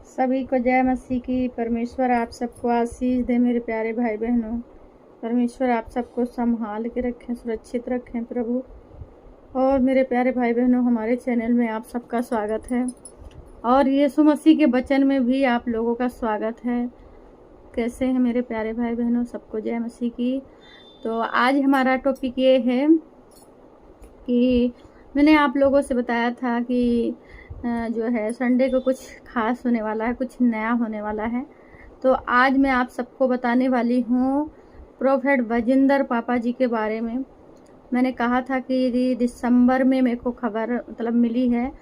सभी को जय मसीह की। परमेश्वर आप सबको आशीष दे मेरे प्यारे भाई बहनों। परमेश्वर आप सबको संभाल के रखें, सुरक्षित रखें प्रभु। और मेरे प्यारे भाई बहनों, हमारे चैनल में आप सबका स्वागत है और यीशु मसीह के वचन में भी आप लोगों का स्वागत है। कैसे हैं मेरे प्यारे भाई बहनों? सबको जय मसीह की। तो आज हमारा टॉपिक ये है कि मैंने आप लोगों से बताया था कि जो है संडे को कुछ खास होने वाला है, कुछ नया होने वाला है। तो आज मैं आप सबको बताने वाली हूँ प्रोफेट वजिंदर पापा जी के बारे में। मैंने कहा था कि दिसंबर में मेरे को खबर मिली है,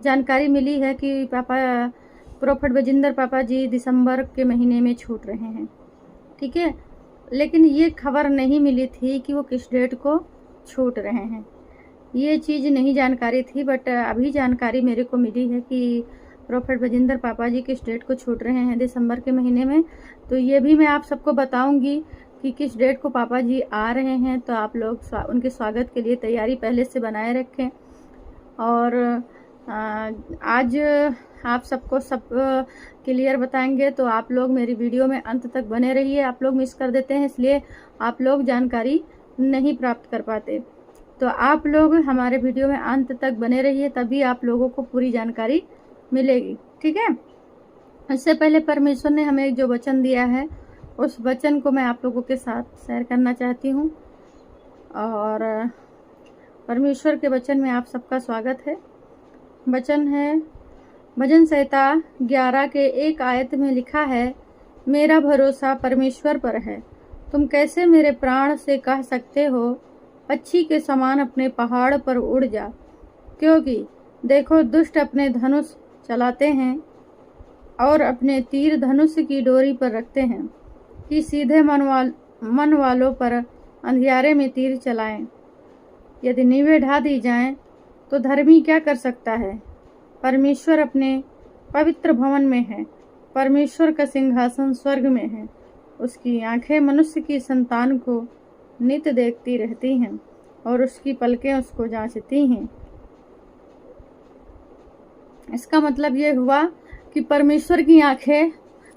जानकारी मिली है कि प्रोफेट वजिंदर पापा जी दिसंबर के महीने में छूट रहे हैं, ठीक है। लेकिन ये खबर नहीं मिली थी कि वो किस डेट को छूट रहे हैं, ये चीज़ नहीं जानकारी थी। बट अभी जानकारी मेरे को मिली है कि प्रोफेट वजिंदर पापा जी किस डेट को छूट रहे हैं दिसंबर के महीने में। तो ये भी मैं आप सबको बताऊंगी कि किस डेट को पापा जी आ रहे हैं। तो आप लोग उनके स्वागत के लिए तैयारी पहले से बनाए रखें। और आज आप सबको सब क्लियर बताएंगे, तो आप लोग मेरी वीडियो में अंत तक बने रहिए। आप लोग मिस कर देते हैं, इसलिए आप लोग जानकारी नहीं प्राप्त कर पाते। तो आप लोग हमारे वीडियो में अंत तक बने रहिए, तभी आप लोगों को पूरी जानकारी मिलेगी, ठीक है। इससे पहले परमेश्वर ने हमें जो वचन दिया है, उस वचन को मैं आप लोगों के साथ शेयर करना चाहती हूँ। और परमेश्वर के वचन में आप सबका स्वागत है। वचन है भजन संहिता 11 के 1 आयत में लिखा है, मेरा भरोसा परमेश्वर पर है। तुम कैसे मेरे प्राण से कह सकते हो, पक्षी के समान अपने पहाड़ पर उड़ जा। क्योंकि देखो, दुष्ट अपने धनुष चलाते हैं और अपने तीर धनुष की डोरी पर रखते हैं कि सीधे मन वालों पर अंधियारे में तीर चलाएं। यदि नींवें ढा दी जाएं तो धर्मी क्या कर सकता है? परमेश्वर अपने पवित्र भवन में है, परमेश्वर का सिंहासन स्वर्ग में है। उसकी आंखें मनुष्य की संतान को नित्य देखती रहती हैं और उसकी पलकें उसको जांचती हैं। इसका मतलब ये हुआ कि परमेश्वर की आंखें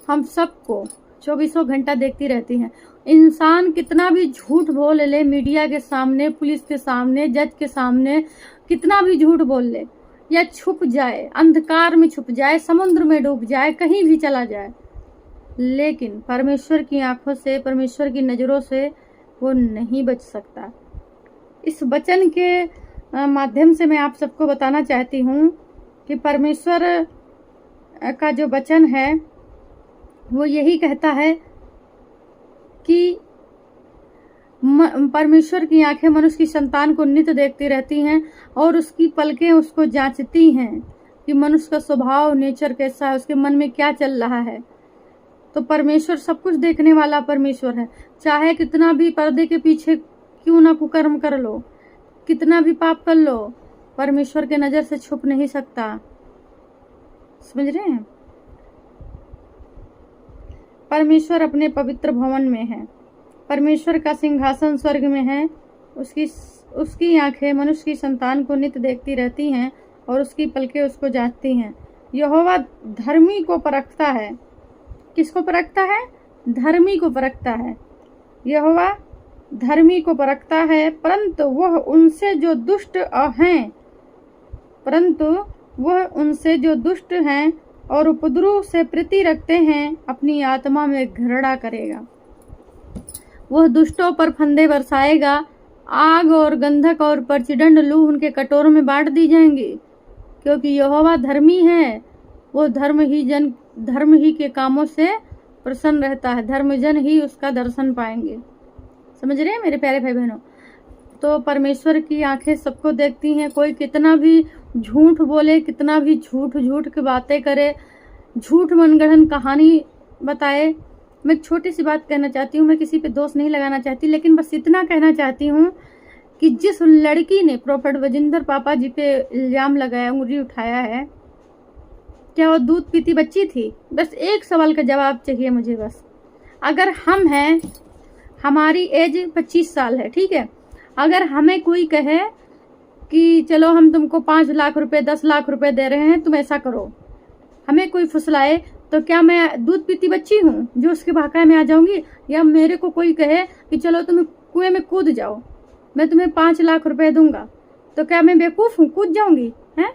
हम सबको 24 घंटा देखती रहती हैं। इंसान कितना भी झूठ बोल ले, मीडिया के सामने, पुलिस के सामने, जज के सामने कितना भी झूठ बोल ले, या छुप जाए, अंधकार में छुप जाए, समुद्र में डूब जाए, कहीं भी चला जाए, लेकिन परमेश्वर की आंखों से, परमेश्वर की नज़रों से वो नहीं बच सकता। इस वचन के माध्यम से मैं आप सबको बताना चाहती हूँ कि परमेश्वर का जो वचन है वो यही कहता है कि परमेश्वर की आंखें मनुष्य की संतान को नित्य देखती रहती हैं और उसकी पलकें उसको जांचती हैं कि मनुष्य का स्वभाव, नेचर कैसा है, उसके मन में क्या चल रहा है। तो परमेश्वर सब कुछ देखने वाला परमेश्वर है। चाहे कितना भी पर्दे के पीछे क्यों ना कुकर्म कर लो, कितना भी पाप कर लो, परमेश्वर के नज़र से छुप नहीं सकता। समझ रहे हैं? परमेश्वर अपने पवित्र भवन में है, परमेश्वर का सिंहासन स्वर्ग में है। उसकी आंखें मनुष्य की संतान को नित्य देखती रहती हैं और उसकी पलकें उसको जांचती हैं। यहोवा धर्मी को परखता है। किसको परखता है? धर्मी को परखता है। यहोवा धर्मी को परखता है, परंतु वह उनसे जो दुष्ट हैं और उपद्रव से प्रीति रखते हैं, अपनी आत्मा में घृणा करेगा। वह दुष्टों पर फंदे बरसाएगा, आग और गंधक और प्रचंड लू उनके कटोरों में बांट दी जाएंगी। क्योंकि यहोवा धर्मी है, वो धर्म ही के कामों से प्रसन्न रहता है। धर्मजन ही उसका दर्शन पाएंगे। समझ रहे हैं मेरे प्यारे भाई बहनों? तो परमेश्वर की आंखें सबको देखती हैं। कोई कितना भी झूठ बोले, कितना भी झूठ की बातें करे, झूठ मनगढ़ंत कहानी बताए। मैं एक छोटी सी बात कहना चाहती हूँ, मैं किसी पे दोष नहीं लगाना चाहती, लेकिन बस इतना कहना चाहती हूँ कि जिस लड़की ने प्रोफेट वजिंदर पापा जी पे इल्जाम लगाया, उंगली उठाया है, क्या वो दूध पीती बच्ची थी? बस एक सवाल का जवाब चाहिए मुझे। बस अगर हम हैं, हमारी एज 25 साल है, ठीक है, अगर हमें कोई कहे कि चलो हम तुमको 5 लाख रुपए 10 लाख रुपए दे रहे हैं, तुम ऐसा करो, हमें कोई फुसलाए तो क्या मैं दूध पीती बच्ची हूँ जो उसके बहकावे में आ जाऊंगी? या मेरे को कोई कहे कि चलो तुम कुएं में कूद जाओ, मैं तुम्हें 5 लाख रुपए दूंगा, तो क्या मैं बेवकूफ हूँ, कूद जाऊंगी? हैं,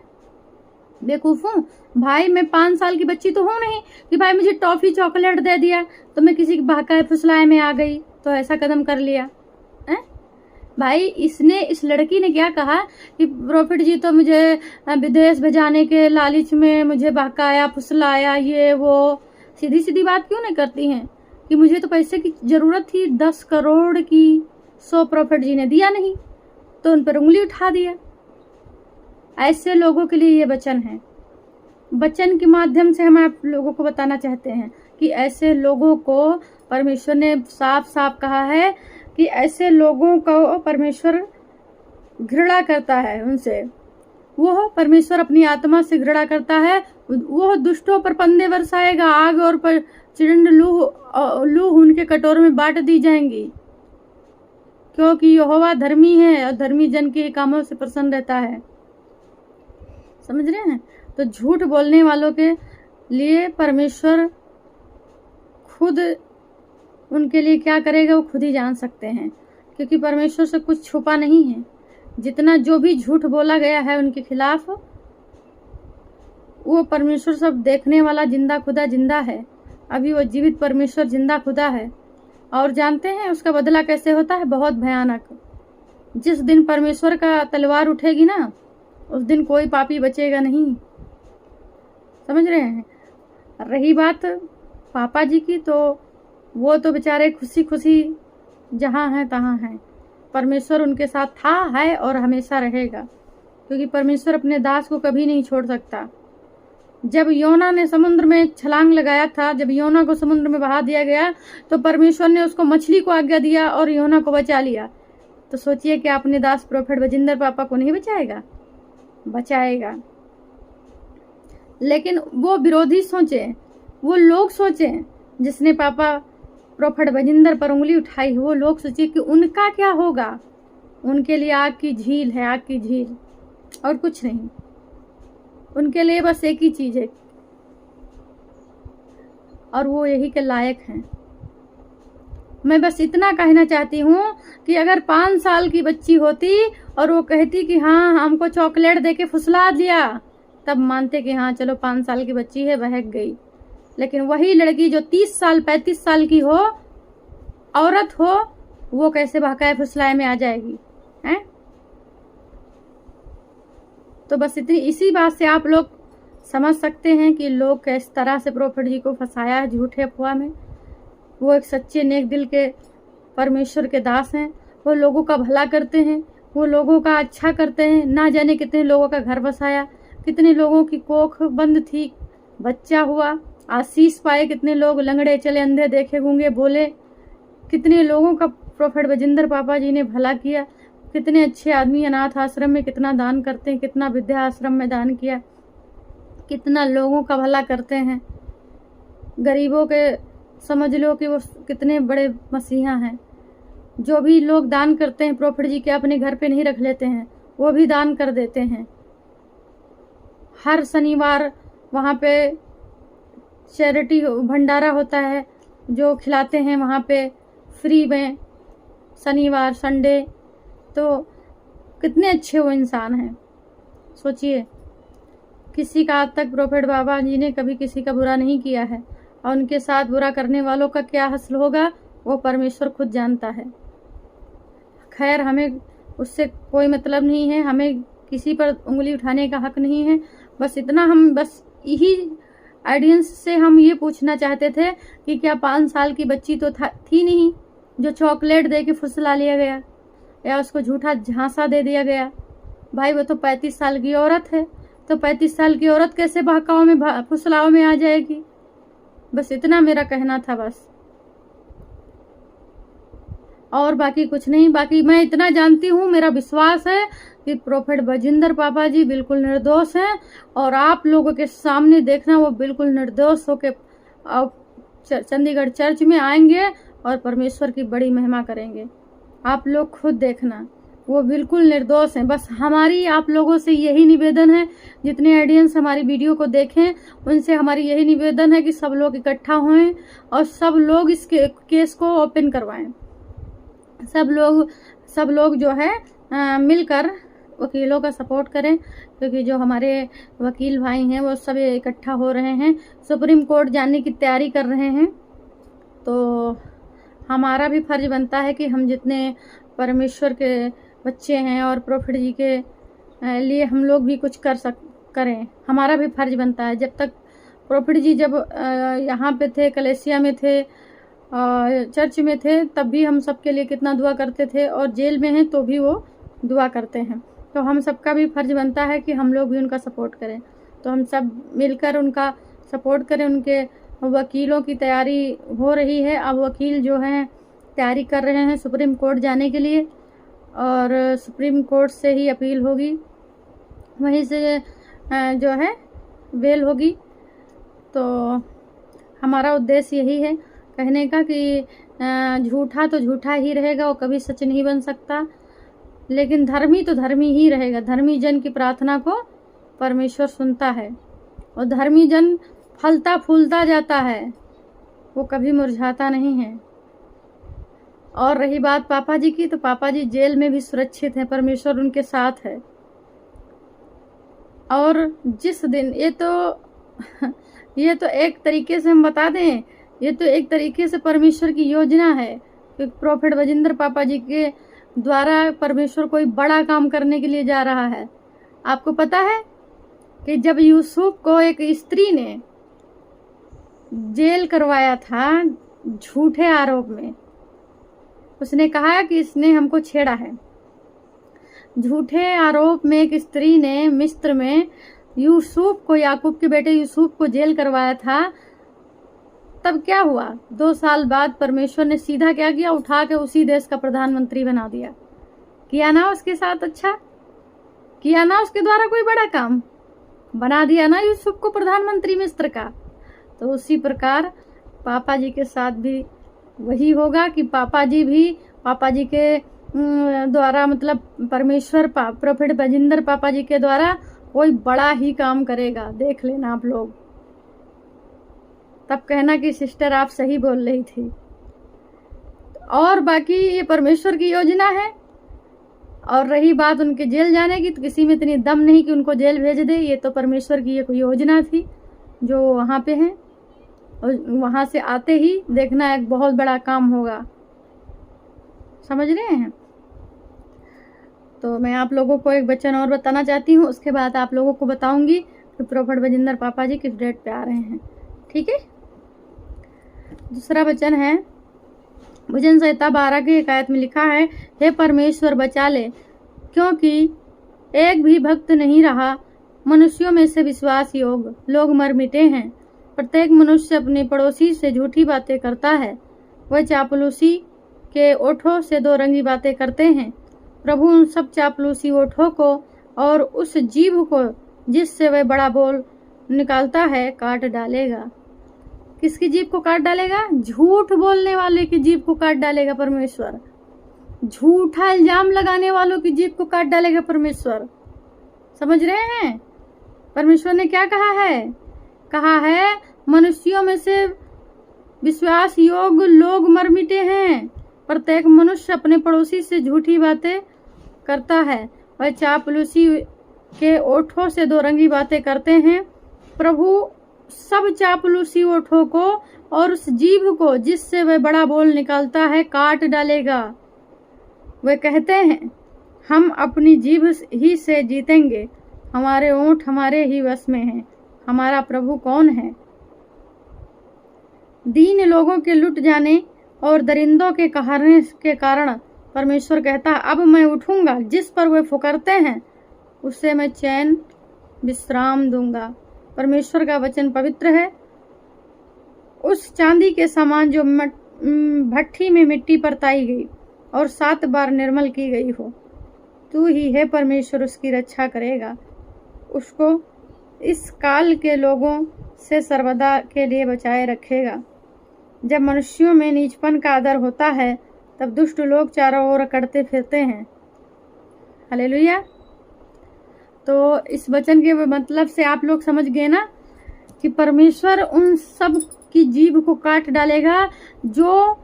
बेवकूफ हूँ? भाई मैं 5 साल की बच्ची तो हूँ नहीं कि भाई मुझे टॉफी चॉकलेट दे दिया तो मैं किसी के बहकावे फुसलाए में आ गई तो ऐसा कदम कर लिया। हैं भाई, इस लड़की ने क्या कहा कि प्रॉफिट जी तो मुझे विदेश भेजाने के लालच में मुझे बहकाया फुसलाया, ये वो। सीधी सीधी बात क्यों नहीं करती हैं कि मुझे तो पैसे की जरूरत थी 10 करोड़ की, 100 प्रॉफिट जी ने दिया नहीं तो उन पर उंगली उठा दिया। ऐसे लोगों के लिए ये वचन है। वचन के माध्यम से हम आप लोगों को बताना चाहते हैं कि ऐसे लोगों को परमेश्वर ने साफ साफ कहा है कि ऐसे लोगों को परमेश्वर घृणा करता है। उनसे वो परमेश्वर अपनी आत्मा से घृणा करता है। वो दुष्टों पर फंदे बरसाएगा, आग और पर चिरंड लूह उनके कटोरे में बांट दी जाएंगी, क्योंकि यहोवा धर्मी है और धर्मी जन के कामों से प्रसन्न रहता है। समझ रहे हैं? तो झूठ बोलने वालों के लिए परमेश्वर खुद उनके लिए क्या करेगा वो खुद ही जान सकते हैं, क्योंकि परमेश्वर से कुछ छुपा नहीं है। जितना जो भी झूठ बोला गया है उनके खिलाफ, वो परमेश्वर सब देखने वाला जिंदा खुदा जिंदा है। अभी वो जीवित परमेश्वर जिंदा खुदा है। और जानते हैं उसका बदला कैसे होता है? बहुत भयानक। जिस दिन परमेश्वर का तलवार उठेगी ना, उस दिन कोई पापी बचेगा नहीं। समझ रहे हैं? रही बात पापा जी की, तो वो तो बेचारे खुशी खुशी जहाँ हैं तहाँ हैं। परमेश्वर उनके साथ था, है और हमेशा रहेगा, क्योंकि परमेश्वर अपने दास को कभी नहीं छोड़ सकता। जब योना ने समुद्र में छलांग लगाया था, जब योना को समुद्र में बहा दिया गया, तो परमेश्वर ने उसको मछली को आज्ञा दिया और योना को बचा लिया। तो सोचिए कि अपने दास प्रोफेट बजिंदर पापा को नहीं बचाएगा? बचाएगा। लेकिन वो विरोधी सोचे, वो लोग सोचे जिसने पापा प्रोफेट बजिंदर पर उंगली उठाई, वो लोग सोचे कि उनका क्या होगा। उनके लिए आग की झील है, आग की झील, और कुछ नहीं। उनके लिए बस एक ही चीज है और वो यही के लायक हैं। मैं बस इतना कहना चाहती हूँ कि अगर 5 साल की बच्ची होती और वो कहती कि हाँ हमको चॉकलेट देके फुसला दिया, तब मानते कि हाँ चलो 5 साल की बच्ची है, बहक गई। लेकिन वही लड़की जो 30 साल 35 साल की हो, औरत हो, वो कैसे बहकाए फुसलाए में आ जाएगी? हैं? तो बस इसी बात से आप लोग समझ सकते हैं कि लोग किस तरह से प्रोफेट जी को फंसाया है झूठे अफवाह में। वो एक सच्चे नेक दिल के परमेश्वर के दास हैं। वो लोगों का भला करते हैं, वो लोगों का अच्छा करते हैं। ना जाने कितने लोगों का घर बसाया, कितने लोगों की कोख बंद थी, बच्चा हुआ, आशीष पाए। कितने लोग लंगड़े चले, अंधे देखे, गूंगे बोले। कितने लोगों का प्रोफेट बजिंदर पापा जी ने भला किया। कितने अच्छे आदमी अनाथ आश्रम में कितना दान करते हैं, कितना विद्या आश्रम में दान किया, कितना लोगों का भला करते हैं। गरीबों के समझ लो कि वो कितने बड़े मसीहा हैं। जो भी लोग दान करते हैं प्रोफेट जी के अपने घर पे नहीं रख लेते हैं, वो भी दान कर देते हैं। हर शनिवार वहाँ पे चैरिटी भंडारा होता है, जो खिलाते हैं वहाँ पे फ्री में, शनिवार संडे। तो कितने अच्छे वो इंसान हैं। सोचिए, किसी का आज तक प्रोफेट बाबा जी ने कभी किसी का बुरा नहीं किया है, और उनके साथ बुरा करने वालों का क्या हासिल होगा वो परमेश्वर खुद जानता है। खैर, हमें उससे कोई मतलब नहीं है, हमें किसी पर उंगली उठाने का हक नहीं है। बस इतना, हम बस यही ऑडियंस से हम ये पूछना चाहते थे कि क्या 5 साल की बच्ची तो थी नहीं जो चॉकलेट दे के फुसला लिया गया या उसको झूठा झांसा दे दिया गया? भाई वो तो 35 साल की औरत है, तो 35 साल की औरत कैसे बहकाव में फुसलाव में आ जाएगी? बस इतना मेरा कहना था बस, और बाकी कुछ नहीं। बाकी मैं इतना जानती हूँ, मेरा विश्वास है कि प्रोफेट बजिंदर पापा जी बिल्कुल निर्दोष हैं, और आप लोगों के सामने देखना वो बिल्कुल निर्दोष होके चंडीगढ़ चर्च में आएंगे और परमेश्वर की बड़ी महिमा करेंगे। आप लोग खुद देखना। वो बिल्कुल निर्दोष हैं। बस हमारी आप लोगों से यही निवेदन है, जितने ऑडियंस हमारी वीडियो को देखें उनसे हमारी यही निवेदन है कि सब लोग इकट्ठा हों और सब लोग इस केस को ओपन करवाएं। सब लोग जो है मिलकर वकीलों का सपोर्ट करें, क्योंकि जो हमारे वकील भाई हैं वो सब इकट्ठा हो रहे हैं, सुप्रीम कोर्ट जाने की तैयारी कर रहे हैं। तो हमारा भी फर्ज बनता है कि हम जितने परमेश्वर के बच्चे हैं और प्रॉफिट जी के लिए हम लोग भी कुछ करें। हमारा भी फर्ज बनता है। जब तक प्रॉफिट जी जब यहाँ पे थे, कलेसिया में थे, चर्च में थे, तब भी हम सबके लिए कितना दुआ करते थे, और जेल में हैं तो भी वो दुआ करते हैं। तो हम सबका भी फर्ज बनता है कि हम लोग भी उनका सपोर्ट करें। तो हम सब मिलकर उनका सपोर्ट करें। उनके वकीलों की तैयारी हो रही है। अब वकील जो हैं तैयारी कर रहे हैं सुप्रीम कोर्ट जाने के लिए, और सुप्रीम कोर्ट से ही अपील होगी, वहीं से जो है बेल होगी। तो हमारा उद्देश्य यही है कहने का कि झूठा तो झूठा ही रहेगा, वो कभी सच नहीं बन सकता, लेकिन धर्मी तो धर्मी ही रहेगा। धर्मी जन की प्रार्थना को परमेश्वर सुनता है, और धर्मी जन फलता फूलता जाता है, वो कभी मुरझाता नहीं है। और रही बात पापा जी की, तो पापा जी जेल में भी सुरक्षित हैं, परमेश्वर उनके साथ है। और जिस दिन ये तो एक तरीके से हम बता दें, ये तो एक तरीके से परमेश्वर की योजना है कि प्रॉफिट बजिंदर पापा जी के द्वारा परमेश्वर कोई बड़ा काम करने के लिए जा रहा है। आपको पता है कि जब यूसुफ को एक स्त्री ने जेल करवाया था झूठे आरोप में, उसने कहा कि इसने हमको छेड़ा है। झूठे आरोप में एक स्त्री ने मिस्र में यूसुफ को, याकूब के बेटे यूसुफ को जेल करवाया था। तब क्या हुआ? 2 साल बाद परमेश्वर ने सीधा क्या किया? उठा के उसी देश का प्रधानमंत्री बना दिया। किया ना उसके साथ अच्छा? किया ना उसके द्वारा कोई बड़ा काम? बना दिया ना यूसुफ को प्रधानमंत्री मिस्र का। तो उसी प्रकार पापा जी के साथ भी वही होगा कि पापा जी के द्वारा, मतलब परमेश्वर प्रॉफिट बजिंदर पापा जी के द्वारा कोई बड़ा ही काम करेगा। देख लेना आप लोग, तब कहना कि सिस्टर आप सही बोल रही थी। और बाकी ये परमेश्वर की योजना है। और रही बात उनके जेल जाने की, तो किसी में इतनी दम नहीं कि उनको जेल भेज दे। ये तो परमेश्वर की ये कोई योजना थी जो वहाँ पे है, और वहाँ से आते ही देखना एक बहुत बड़ा काम होगा। समझ रहे हैं? तो मैं आप लोगों को एक वचन और बताना चाहती हूँ, उसके बाद आप लोगों को बताऊंगी कि प्रॉफिट बजिंदर पापा जी किस डेट पे आ रहे हैं। ठीक है? दूसरा वचन है भजन संहिता 12 की 1 आयत में लिखा है, हे परमेश्वर बचा ले, क्योंकि एक भी भक्त नहीं रहा। मनुष्यों में से विश्वास योग लोग मर मिटे हैं। प्रत्येक मनुष्य अपने पड़ोसी से झूठी बातें करता है। वह चापलूसी के ओठों से 2 रंगी बातें करते हैं। प्रभु उन सब चापलूसी ओठों को और उस जीभ को जिससे वह बड़ा बोल निकालता है काट डालेगा। किसकी जीभ को काट डालेगा? झूठ बोलने वाले की जीभ को काट डालेगा परमेश्वर। झूठा इल्जाम लगाने वालों की जीभ को काट डालेगा परमेश्वर। समझ रहे हैं? परमेश्वर ने क्या कहा है? कहा है मनुष्यों में से विश्वास योग्य लोग मर मिटे हैं। प्रत्येक मनुष्य अपने पड़ोसी से झूठी बातें करता है। वह चापलूसी के ओठों से 2 रंगी बातें करते हैं। प्रभु सब चापलूसी ओठों को और उस जीभ को जिससे वह बड़ा बोल निकालता है काट डालेगा। वे कहते हैं हम अपनी जीभ ही से जीतेंगे, हमारे ओंठ हमारे ही वश में हैं, हमारा प्रभु कौन है? दीन लोगों के लुट जाने और दरिंदों के कहरने के कारण परमेश्वर कहता है, अब मैं उठूंगा, जिस पर वे फुकरते हैं उससे मैं चैन विश्राम दूंगा। परमेश्वर का वचन पवित्र है, उस चांदी के समान जो भट्ठी में मिट्टी परताई गई और 7 बार निर्मल की गई हो। तू ही है परमेश्वर, उसकी रक्षा करेगा, उसको इस काल के लोगों से सर्वदा के लिए बचाए रखेगा। जब मनुष्यों में नीचपन का आदर होता है, तब दुष्ट लोग चारों ओर अकड़ते फिरते हैं। हालेलुया। तो इस वचन के मतलब से आप लोग समझ गए ना कि परमेश्वर उन सब की जीभ को काट डालेगा जो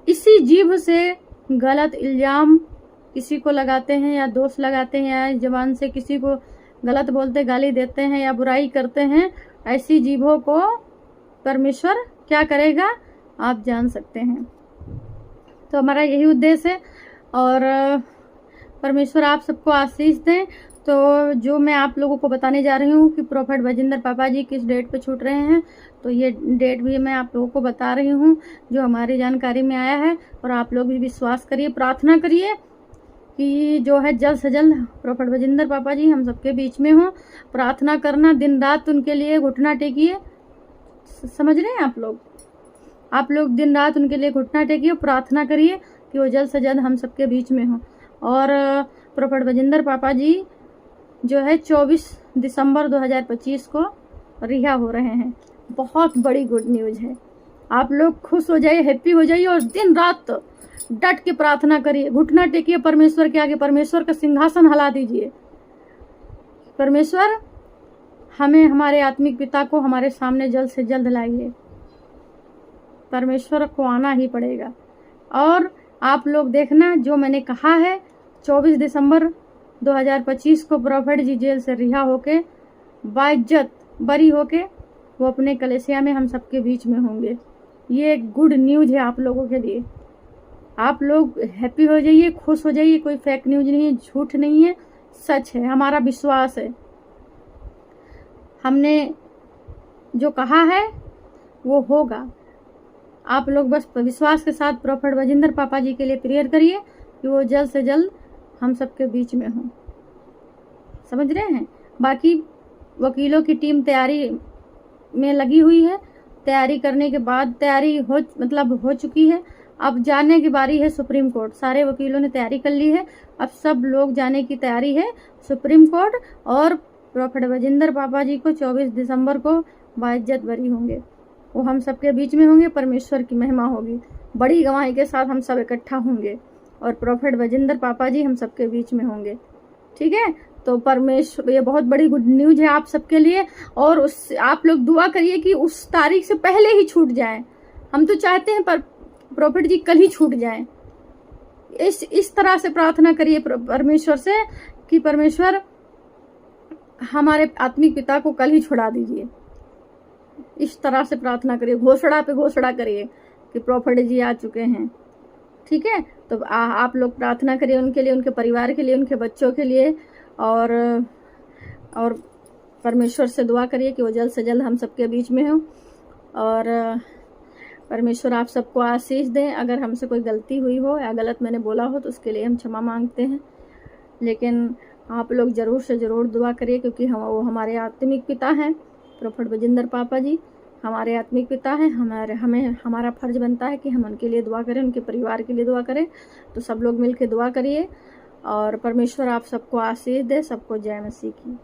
इसी जीभ से गलत इल्जाम किसी को लगाते हैं या दोष लगाते हैं या जबान से किसी को गलत बोलते गाली देते हैं या बुराई करते हैं। ऐसी जीभों को परमेश्वर क्या करेगा आप जान सकते हैं। तो हमारा यही उद्देश्य है और परमेश्वर आप सबको आशीष दें। तो जो मैं आप लोगों को बताने जा रही हूँ कि प्रोफेट बजिंदर पापा जी किस डेट पे छूट रहे हैं, तो ये डेट भी मैं आप लोगों को बता रही हूँ जो हमारी जानकारी में आया है। और आप लोग भी विश्वास करिए, प्रार्थना करिए कि जो है जल्द से जल्द प्रोफेट बजिंदर पापा जी हम सबके बीच में हों। प्रार्थना करना, दिन रात उनके लिए घुटना टेकिए। समझ रहे हैं आप लोग दिन रात उनके लिए घुटना टेकिए, प्रार्थना करिए कि वो जल्द से जल्द हम सबके बीच में हों। और प्रोफेट बजिंदर पापा जी जो है 24 दिसंबर 2025 को रिहा हो रहे हैं। बहुत बड़ी गुड न्यूज़ है। आप लोग खुश हो जाइए, हैप्पी हो जाइए और दिन रात डट के प्रार्थना करिए, घुटना टेकिए परमेश्वर के आगे, परमेश्वर का सिंहासन हिला दीजिए। परमेश्वर हमें हमारे आत्मिक पिता को हमारे सामने जल्द से जल्द लाइए। परमेश्वर को आना ही पड़ेगा। और आप लोग देखना जो मैंने कहा है 24 दिसंबर 2025 को प्रोफेट जी जेल से रिहा होके बाइज्जत बरी होके वो अपने कलेसिया में हम सबके बीच में होंगे। ये एक गुड न्यूज़ है आप लोगों के लिए। आप लोग हैप्पी हो जाइए, खुश हो जाइए। कोई फेक न्यूज़ नहीं है, झूठ नहीं है, सच है। हमारा विश्वास है, हमने जो कहा है वो होगा। आप लोग बस विश्वास के साथ प्रोफेट बजिंदर पापा जी के लिए प्रेयर करिए कि वो जल्द से जल्द हम सबके बीच में हों। समझ रहे हैं। बाकी वकीलों की टीम तैयारी में लगी हुई है। तैयारी करने के बाद तैयारी हो चुकी है। अब जाने की बारी है सुप्रीम कोर्ट। सारे वकीलों ने तैयारी कर ली है, अब सब लोग जाने की तैयारी है सुप्रीम कोर्ट। और प्रोफेट बजिंदर पापा जी को 24 दिसंबर को बाइज्जत बरी होंगे, वो हम सबके बीच में होंगे। परमेश्वर की महिमा होगी, बड़ी गवाही के साथ हम सब इकट्ठा होंगे और प्रोफेट बजिंदर पापा जी हम सबके बीच में होंगे। ठीक है। तो परमेश्वर, ये बहुत बड़ी गुड न्यूज़ है आप सबके लिए। और उस आप लोग दुआ करिए कि उस तारीख से पहले ही छूट जाए। हम तो चाहते हैं पर प्रोफेट जी कल ही छूट जाए। इस तरह से प्रार्थना करिए परमेश्वर से कि परमेश्वर हमारे आत्मिक पिता को कल ही छुड़ा दीजिए। इस तरह से प्रार्थना करिए, घोषणा पे घोषणा करिए कि प्रोफेट जी आ चुके हैं। ठीक है। तो आप लोग प्रार्थना करिए उनके लिए, उनके परिवार के लिए, उनके बच्चों के लिए। और परमेश्वर से दुआ करिए कि वो जल्द से जल्द हम सबके बीच में हो। और परमेश्वर आप सबको आशीष दें। अगर हमसे कोई गलती हुई हो या गलत मैंने बोला हो तो उसके लिए हम क्षमा मांगते हैं। लेकिन आप लोग ज़रूर से ज़रूर दुआ करिए क्योंकि वो हमारे आत्मिक पिता हैं। प्रोफेट बजिंदर पापा जी हमारे आत्मिक पिता हैं। हमारा फर्ज बनता है कि हम उनके लिए दुआ करें, उनके परिवार के लिए दुआ करें। तो सब लोग मिल के दुआ करिए और परमेश्वर आप सबको आशीष दे। सबको जय मसीह की।